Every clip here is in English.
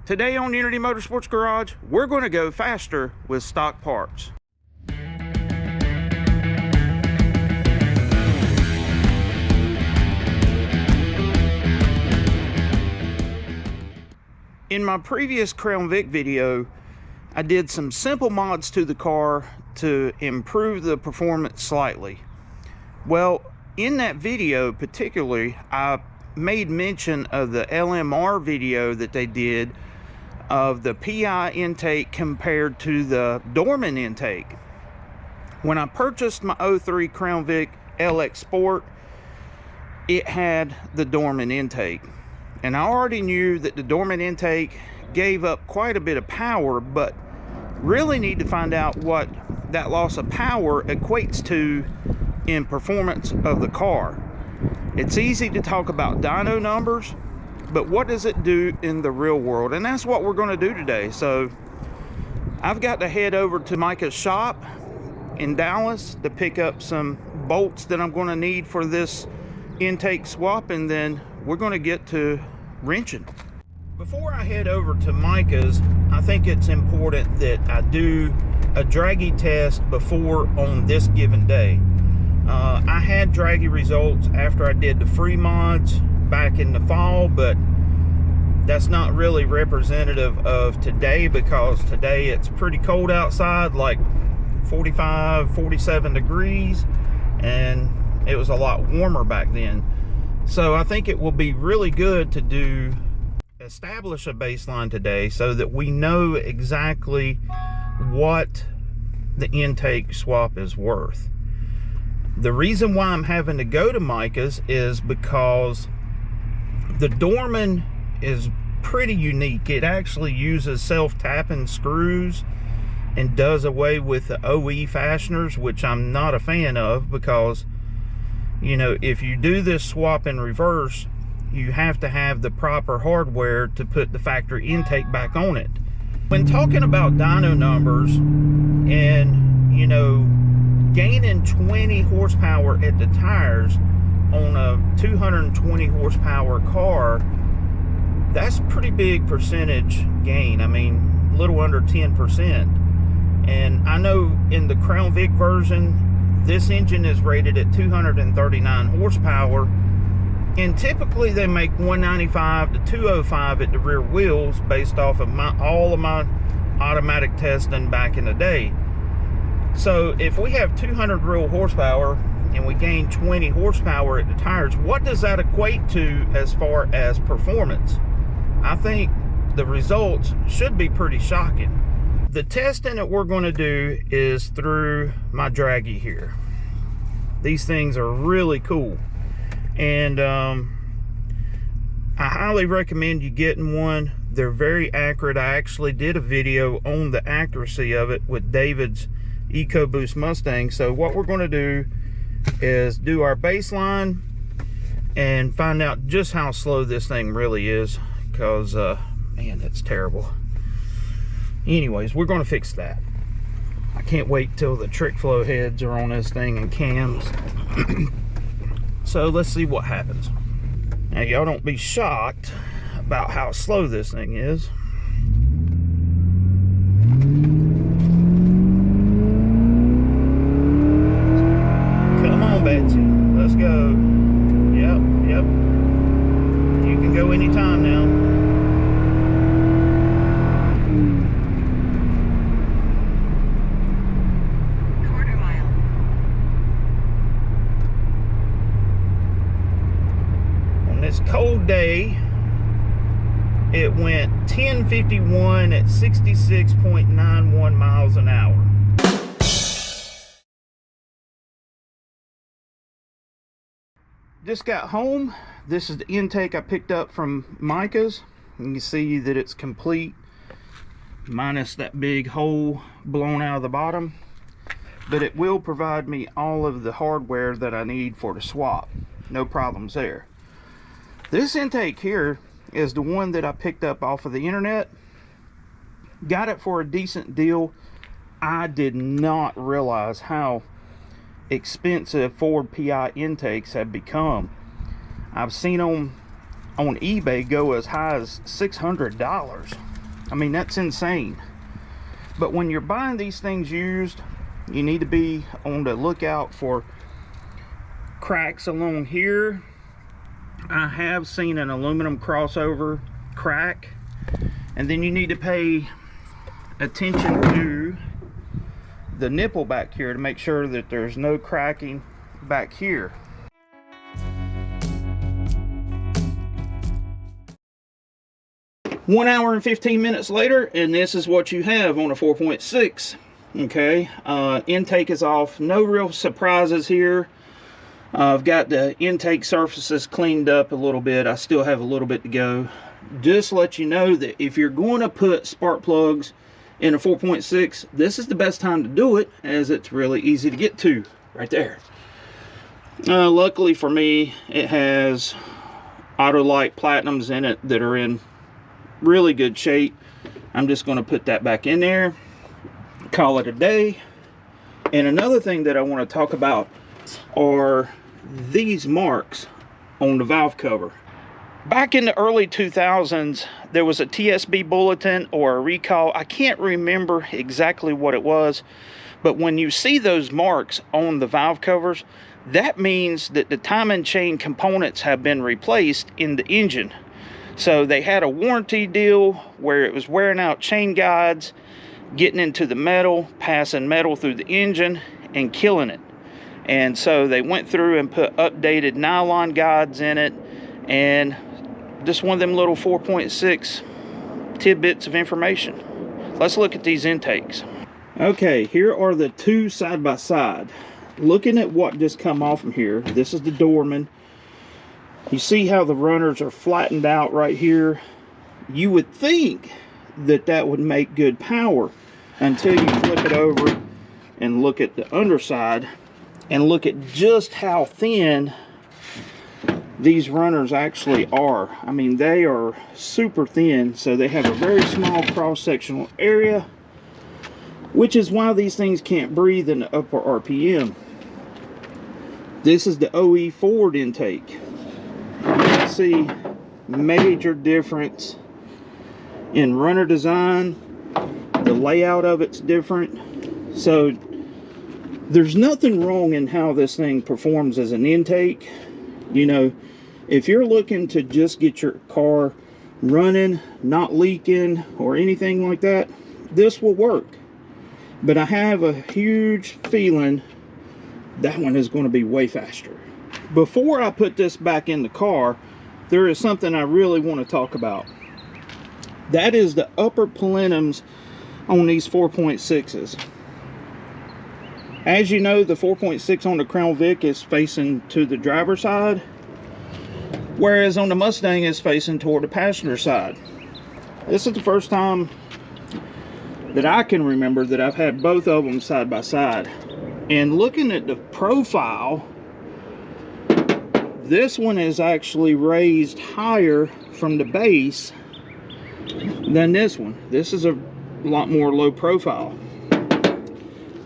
Today on Unity Motorsports Garage, we're going to go faster with stock parts. In my previous Crown Vic video, I did some simple mods to the car to improve the performance slightly. Well, in that video particularly, I made mention of the LMR video that they did of the PI intake compared to the Dorman intake. When I purchased my 03 Crown Vic LX Sport, it had the Dorman intake. And I already knew that the Dorman intake gave up quite a bit of power, but really need to find out what that loss of power equates to in performance of the car. It's easy to talk about dyno numbers, but what does it do in the real world? And that's what we're going to do today. So I've got to head over to Micah's shop in Dallas to pick up some bolts that I'm going to need for this intake swap, and then we're going to get to wrenching. Before I head over to Micah's, I think it's important that I do a Dragy test before on this given day. I had Dragy results after I did the free mods back in the fall, but that's not really representative of today, because today it's pretty cold outside, like 45, 47 degrees, and it was a lot warmer back then. So I think it will be really good to establish a baseline today so that we know exactly what the intake swap is worth. The reason why I'm having to go to Micah's is because the Dorman is pretty unique. It actually uses self-tapping screws and does away with the OE fasteners, which I'm not a fan of, because, you know, if you do this swap in reverse, you have to have the proper hardware to put the factory intake back on it. When talking about dyno numbers and, you know, gaining 20 horsepower at the tires on a 220 horsepower car, that's a pretty big percentage gain. I mean, a little under 10%. And I know in the Crown Vic version, this engine is rated at 239 horsepower, and typically they make 195 to 205 at the rear wheels based off of all of my automatic testing back in the day. So if we have 200 real horsepower and we gain 20 horsepower at the tires, what does that equate to as far as performance? I think the results should be pretty shocking. The testing that we're going to do is through my Dragy here. These things are really cool, and I highly recommend you getting one. They're very accurate. I actually did a video on the accuracy of it with David's EcoBoost Mustang. So what we're going to do is do our baseline and find out just how slow this thing really is, because man, that's terrible. Anyways, we're going to fix that. I can't wait till the trick flow heads are on this thing and cams. So let's see what happens. Now, y'all don't be shocked about how slow this thing is. Come on, Betsy, let's go. Yep. You can go anytime now. This cold day, it went 1051 at 66.91 miles an hour. Just got home. This is the intake I picked up from Micah's. You can see that it's complete, minus that big hole blown out of the bottom, but it will provide me all of the hardware that I need for the swap. No problems there. This intake here is the one that I picked up off of the internet. Got it for a decent deal. I did not realize how expensive Ford PI intakes have become. I've seen them on eBay go as high as $600. I mean, that's insane. But when you're buying these things used, you need to be on the lookout for cracks along here. I have seen an aluminum crossover crack, and then you need to pay attention to the nipple back here to make sure that there's no cracking back here. One hour and 15 minutes later, and this is what you have on a 4.6. Okay, intake is off. No real surprises here. I've got the intake surfaces cleaned up a little bit. I still have a little bit to go. Just let you know that if you're going to put spark plugs in a 4.6, this is the best time to do it, as it's really easy to get to right there. Luckily for me, it has Autolite Platinums in it that are in really good shape. I'm just going to put that back in there, call it a day. And another thing that I want to talk about are these marks on the valve cover. Back in the early 2000s, there was a TSB bulletin or a recall. I can't remember exactly what it was, but when you see those marks on the valve covers, that means that the timing chain components have been replaced in the engine. So they had a warranty deal where it was wearing out chain guides, getting into the metal, passing metal through the engine, and killing it. And so they went through and put updated nylon guides in it, and just one of them little 4.6 tidbits of information. Let's look at these intakes. Okay, here are the two side by side. Looking at what just come off from here, this is the Dorman. You see how the runners are flattened out right here? You would think that that would make good power until you flip it over and look at the underside and look at just how thin these runners actually are. I mean, they are super thin, so they have a very small cross-sectional area, which is why these things can't breathe in the upper RPM. This is the OE Ford intake. You can see major difference in runner design. The layout of it's different. So there's nothing wrong in how this thing performs as an intake. You know, if you're looking to just get your car running, not leaking or anything like that, this will work. But I have a huge feeling that one is going to be way faster. Before I put this back in the car, there is something I really want to talk about. That is the upper plenums on these 4.6s. As you know, the 4.6 on the Crown Vic is facing to the driver's side, whereas on the Mustang is facing toward the passenger side. This is the first time that I can remember that I've had both of them side by side. And looking at the profile, this one is actually raised higher from the base than this one. This is a lot more low profile.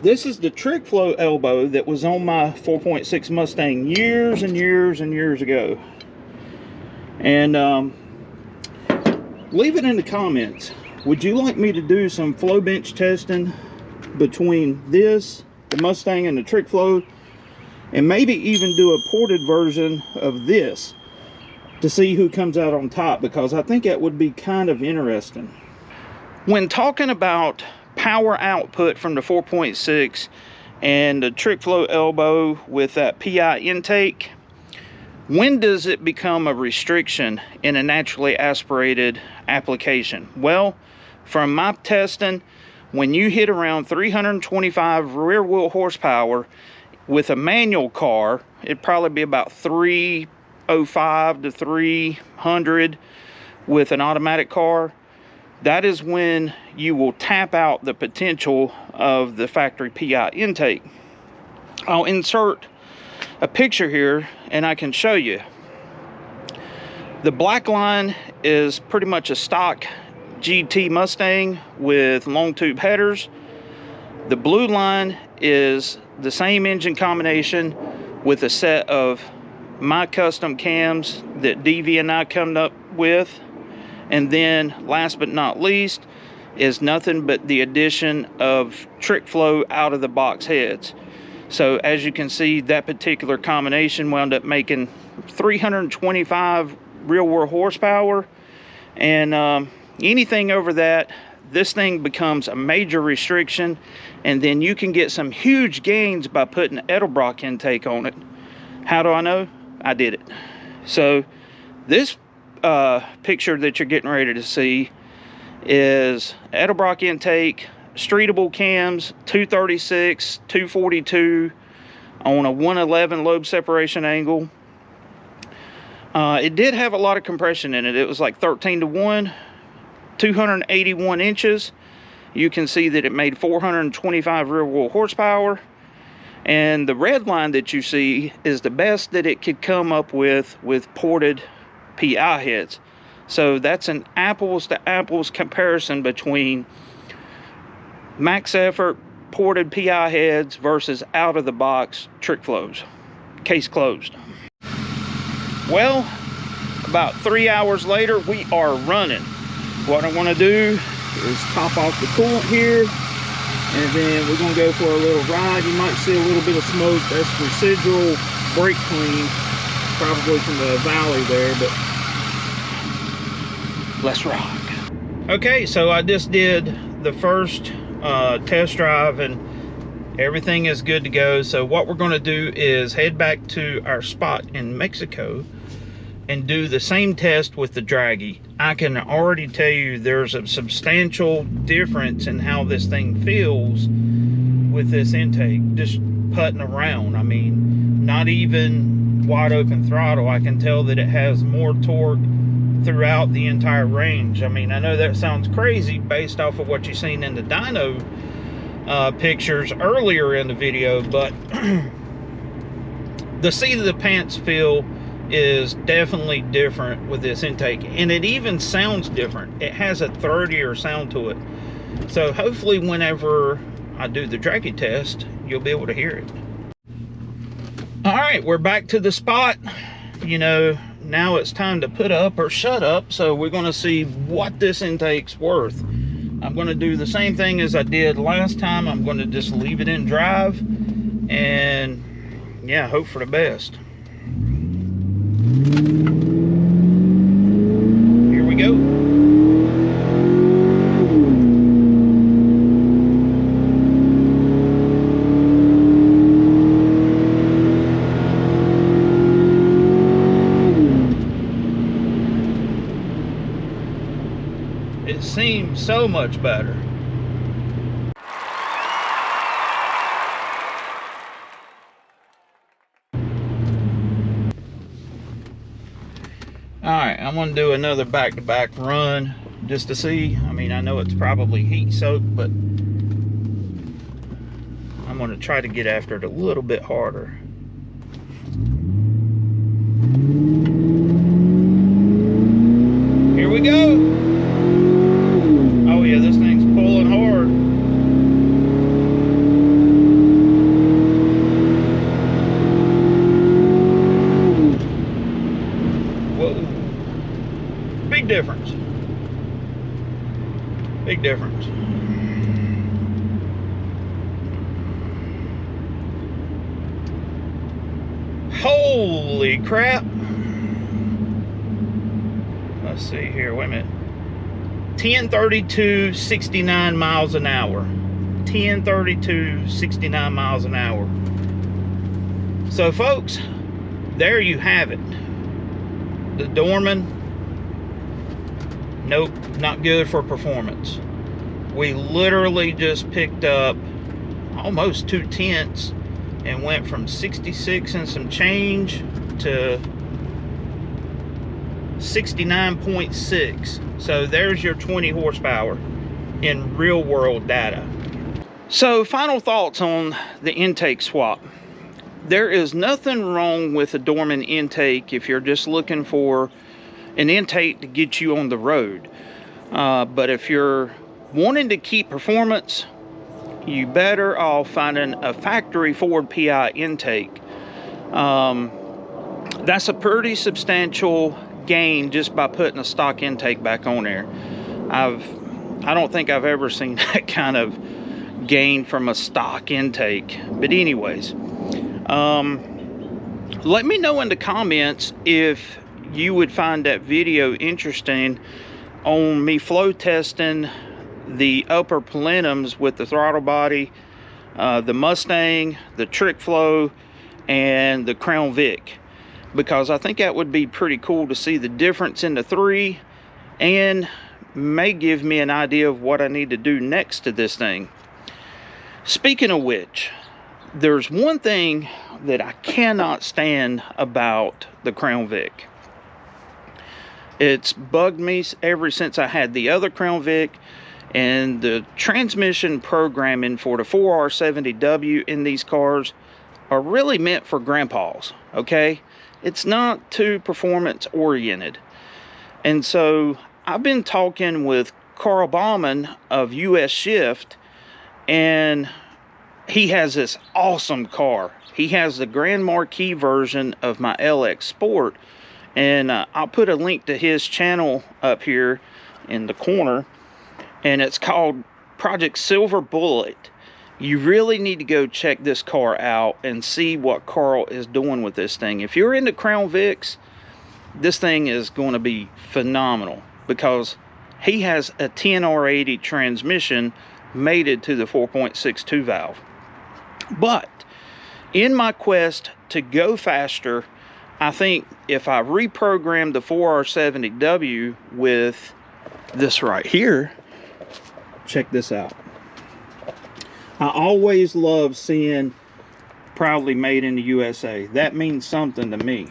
This is the trick flow elbow that was on my 4.6 Mustang years and years and years ago. And leave it in the comments. Would you like me to do some flow bench testing between this, the Mustang, and the trick flow? And maybe even do a ported version of this to see who comes out on top, because I think that would be kind of interesting. When talking about power output from the 4.6 and the trick flow elbow with that PI intake, when does it become a restriction in a naturally aspirated application? Well, from my testing, when you hit around 325 rear wheel horsepower with a manual car, it'd probably be about 305 to 300 with an automatic car. That is when you will tap out the potential of the factory PI intake. I'll insert a picture here and I can show you. The black line is pretty much a stock GT Mustang with long tube headers. The blue line is the same engine combination with a set of my custom cams that DV and I come up with. And then last but not least is nothing but the addition of trick flow out of the box heads. So as you can see, that particular combination wound up making 325 real world horsepower, and anything over that, this thing becomes a major restriction. And then you can get some huge gains by putting Edelbrock intake on it. How do I know? I did it. So this picture that you're getting ready to see is Edelbrock intake, streetable cams, 236, 242 on a 111 lobe separation angle. It did have a lot of compression in it. It was like 13-to-1, 281 inches. You can see that it made 425 real world horsepower. And the red line that you see is the best that it could come up with ported PI heads. So that's an apples to apples comparison between max effort ported PI heads versus out of the box trick flows. Case closed. Well, about 3 hours later, we are running. What I want to do is top off the coolant here, and then we're going to go for a little ride. You might see a little bit of smoke. That's residual brake clean, probably from the valley there, but let's rock. Okay, so I just did the first test drive, and everything is good to go. So what we're going to do is head back to our spot in Mexico and do the same test with the Dragy. I can already tell you there's a substantial difference in how this thing feels with this intake, just putting around. I mean, not even wide open throttle, I can tell that it has more torque throughout the entire range. I mean, I know that sounds crazy based off of what you've seen in the dyno pictures earlier in the video, but the seat of the pants feel is definitely different with this intake, and it even sounds different. It has a throatier sound to it. So hopefully whenever I do the Dragy test, you'll be able to hear it. All right, we're back to the spot. You know, now it's time to put up or shut up. So we're going to see what this intake's worth. I'm going to do the same thing as I did last time. I'm going to just leave it in drive and yeah, hope for the best. Here we go. It seems so much better. Alright, I'm going to do another back-to-back run just to see. I mean, I know it's probably heat soaked, but I'm going to try to get after it a little bit harder. Here we go. Oh yeah, this thing's pulling hard. Big difference. Big difference. Holy crap. Let's see here, wait a minute. 1032, 69 miles an hour. 1032, 69 miles an hour. So folks, there you have it. The Dorman, nope, not good for performance. We literally just picked up almost 2/10 and went from 66 and some change to 69.6. So there's your 20 horsepower in real world data. So final thoughts on the intake swap. There is nothing wrong with a Dorman intake if you're just looking for an intake to get you on the road. But if you're wanting to keep performance, you better off finding a factory Ford PI intake. That's a pretty substantial gain just by putting a stock intake back on there. I don't think I've ever seen that kind of gain from a stock intake. But anyways, let me know in the comments if you would find that video interesting on me flow testing the upper plenums with the throttle body, the Mustang, the Trick Flow, and the Crown Vic, because I think that would be pretty cool to see the difference in the three, and may give me an idea of what I need to do next to this thing. Speaking of which, there's one thing that I cannot stand about the Crown Vic. It's bugged me ever since I had the other Crown Vic, and the transmission programming for the 4R70W in these cars are really meant for grandpas, okay? It's not too performance oriented. And so I've been talking with Carl Bauman of US Shift, and he has this awesome car. He has the Grand Marquis version of my LX Sport, and I'll put a link to his channel up here in the corner, and it's called Project Silver Bullet. You really need to go check this car out and see what Carl is doing with this thing. If you're into Crown Vics, this thing is going to be phenomenal, because he has a 10R80 transmission mated to the 4.62 valve. But in my quest to go faster, I think if I reprogram the 4R70W with this right here, check this out. I always love seeing proudly made in the USA. That means something to me.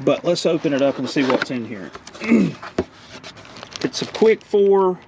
But let's open it up and see what's in here. It's a quick 4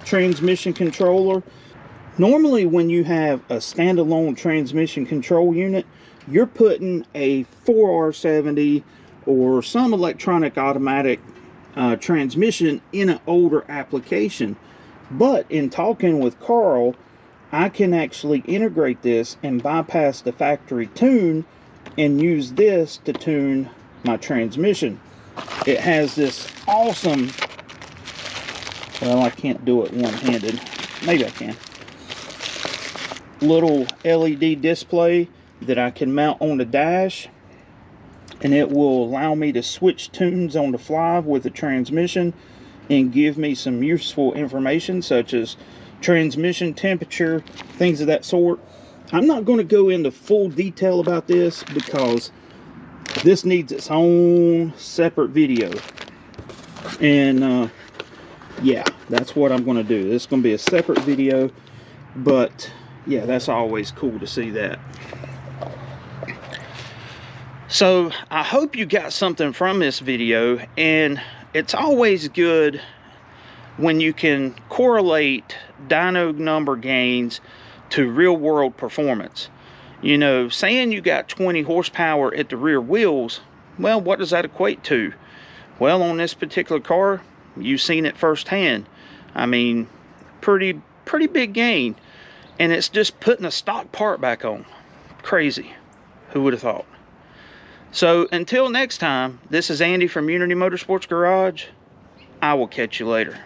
transmission controller. Normally when you have a standalone transmission control unit, you're putting a 4R70 or some electronic automatic transmission in an older application. But in talking with Carl, I can actually integrate this and bypass the factory tune and use this to tune my transmission. It has this awesome, well, I can't do it one-handed, maybe I can, little LED display that I can mount on the dash, and it will allow me to switch tunes on the fly with the transmission and give me some useful information such as transmission temperature, things of that sort. I'm not going to go into full detail about this because this needs its own separate video, and yeah, that's what I'm going to do. This is going to be a separate video, but yeah, that's always cool to see that. So I hope you got something from this video, and it's always good when you can correlate dyno number gains to real world performance. You know, saying you got 20 horsepower at the rear wheels, well, what does that equate to? Well, on this particular car, you've seen it firsthand. I mean, pretty big gain, and it's just putting a stock part back on. Crazy. Who would have thought? So until next time, this is Andy from Unity Motorsports Garage. I will catch you later.